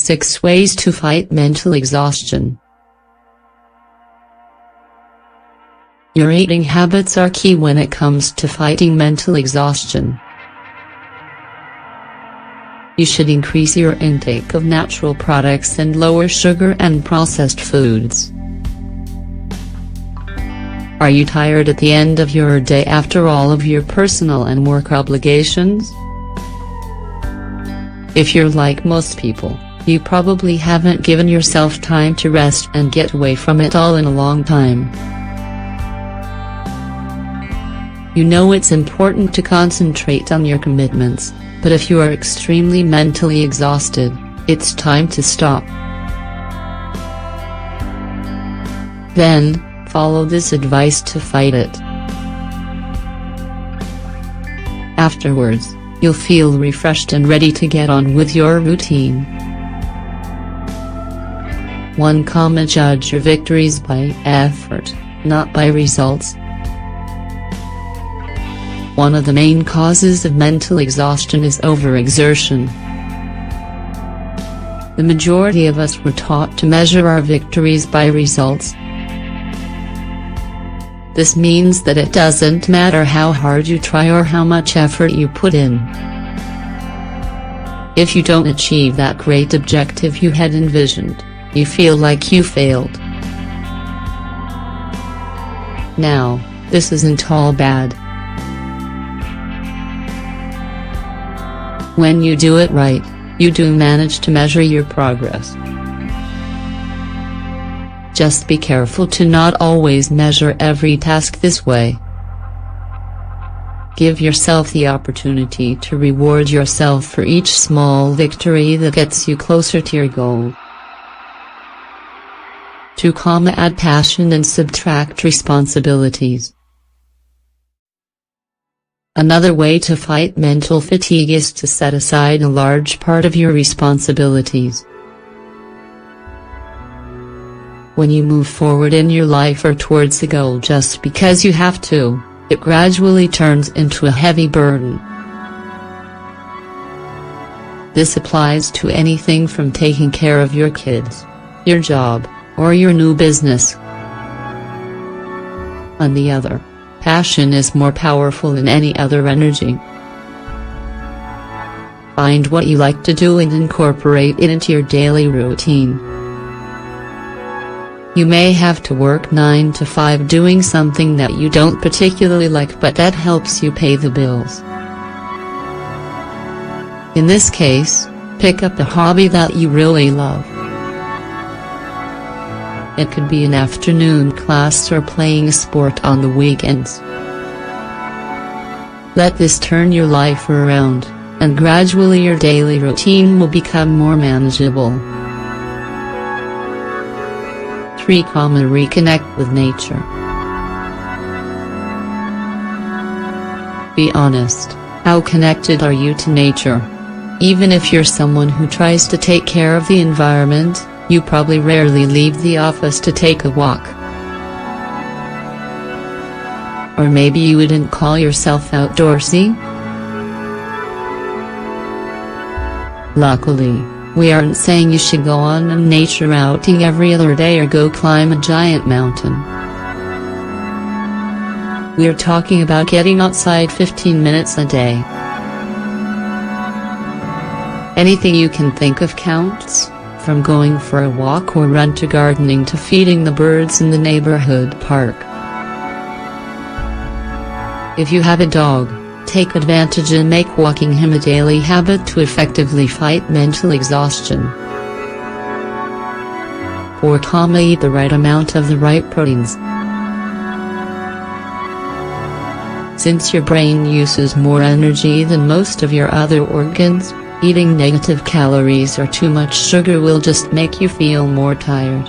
6 ways to fight mental exhaustion. Your eating habits are key when it comes to fighting mental exhaustion. You should increase your intake of natural products and lower sugar and processed foods. Are you tired at the end of your day after all of your personal and work obligations? If you're like most people, you probably haven't given yourself time to rest and get away from it all in a long time. You know it's important to concentrate on your commitments, but if you are extremely mentally exhausted, it's time to stop. Then, follow this advice to fight it. Afterwards, you'll feel refreshed and ready to get on with your routine. 1. Judge your victories by effort, not by results. One of the main causes of mental exhaustion is overexertion. The majority of us were taught to measure our victories by results. This means that it doesn't matter how hard you try or how much effort you put in. If you don't achieve that great objective you had envisioned, you feel like you failed. Now, this isn't all bad. When you do it right, you do manage to measure your progress. Just be careful to not always measure every task this way. Give yourself the opportunity to reward yourself for each small victory that gets you closer to your goal. 2. Add passion and subtract responsibilities. Another way to fight mental fatigue is to set aside a large part of your responsibilities. When you move forward in your life or towards a goal just because you have to, it gradually turns into a heavy burden. This applies to anything from taking care of your kids, your job, or your new business. On the other, passion is more powerful than any other energy. Find what you like to do and incorporate it into your daily routine. You may have to work 9 to 5 doing something that you don't particularly like, but that helps you pay the bills. In this case, pick up a hobby that you really love. It could be an afternoon class or playing a sport on the weekends. Let this turn your life around, and gradually your daily routine will become more manageable. 3. Reconnect with nature. Be honest, how connected are you to nature? Even if you're someone who tries to take care of the environment, you probably rarely leave the office to take a walk. Or maybe you wouldn't call yourself outdoorsy? Luckily, we aren't saying you should go on a nature outing every other day or go climb a giant mountain. We're talking about getting outside 15 minutes a day. Anything you can think of counts, from going for a walk or run to gardening to feeding the birds in the neighborhood park. If you have a dog, take advantage and make walking him a daily habit to effectively fight mental exhaustion. 4. Eat the right amount of the right proteins. Since your brain uses more energy than most of your other organs, eating negative calories or too much sugar will just make you feel more tired.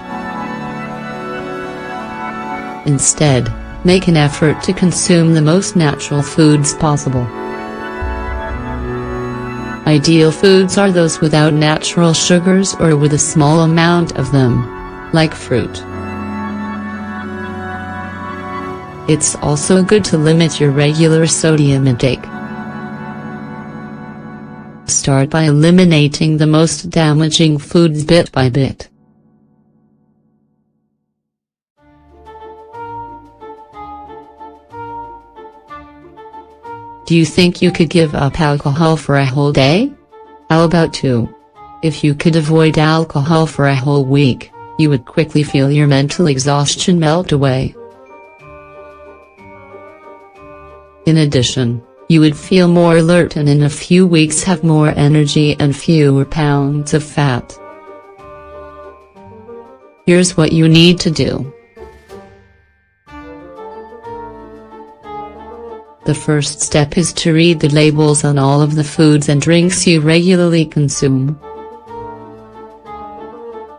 Instead, make an effort to consume the most natural foods possible. Ideal foods are those without natural sugars or with a small amount of them, like fruit. It's also good to limit your regular sodium intake. Start by eliminating the most damaging foods bit by bit. Do you think you could give up alcohol for a whole day? How about 2? If you could avoid alcohol for a whole week, you would quickly feel your mental exhaustion melt away. In addition, you would feel more alert and in a few weeks have more energy and fewer pounds of fat. Here's what you need to do. The first step is to read the labels on all of the foods and drinks you regularly consume.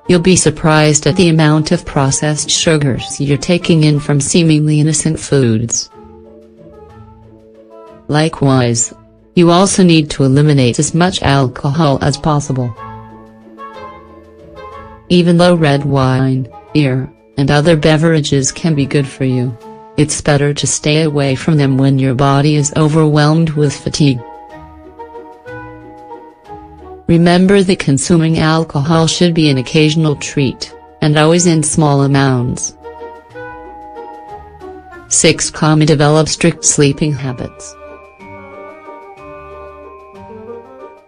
You'll be surprised at the amount of processed sugars you're taking in from seemingly innocent foods. Likewise, you also need to eliminate as much alcohol as possible. Even though red wine, beer, and other beverages can be good for you, it's better to stay away from them when your body is overwhelmed with fatigue. Remember that consuming alcohol should be an occasional treat, and always in small amounts. 6. Develop strict sleeping habits.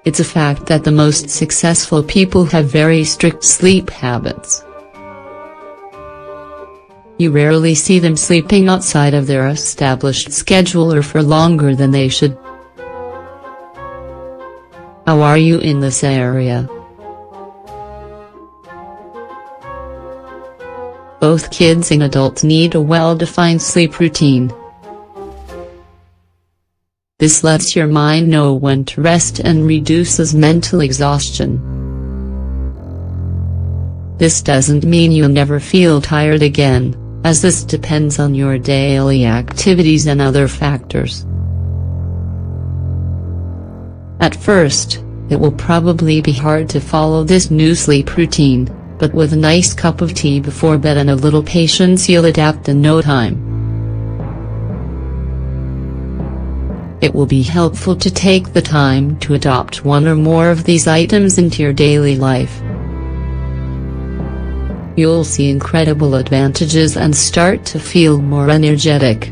It's a fact that the most successful people have very strict sleep habits. You rarely see them sleeping outside of their established schedule or for longer than they should. How are you in this area? Both kids and adults need a well-defined sleep routine. This lets your mind know when to rest and reduces mental exhaustion. This doesn't mean you'll never feel tired again, as this depends on your daily activities and other factors. At first, it will probably be hard to follow this new sleep routine, but with a nice cup of tea before bed and a little patience you'll adapt in no time. It will be helpful to take the time to adopt one or more of these items into your daily life. You'll see incredible advantages and start to feel more energetic.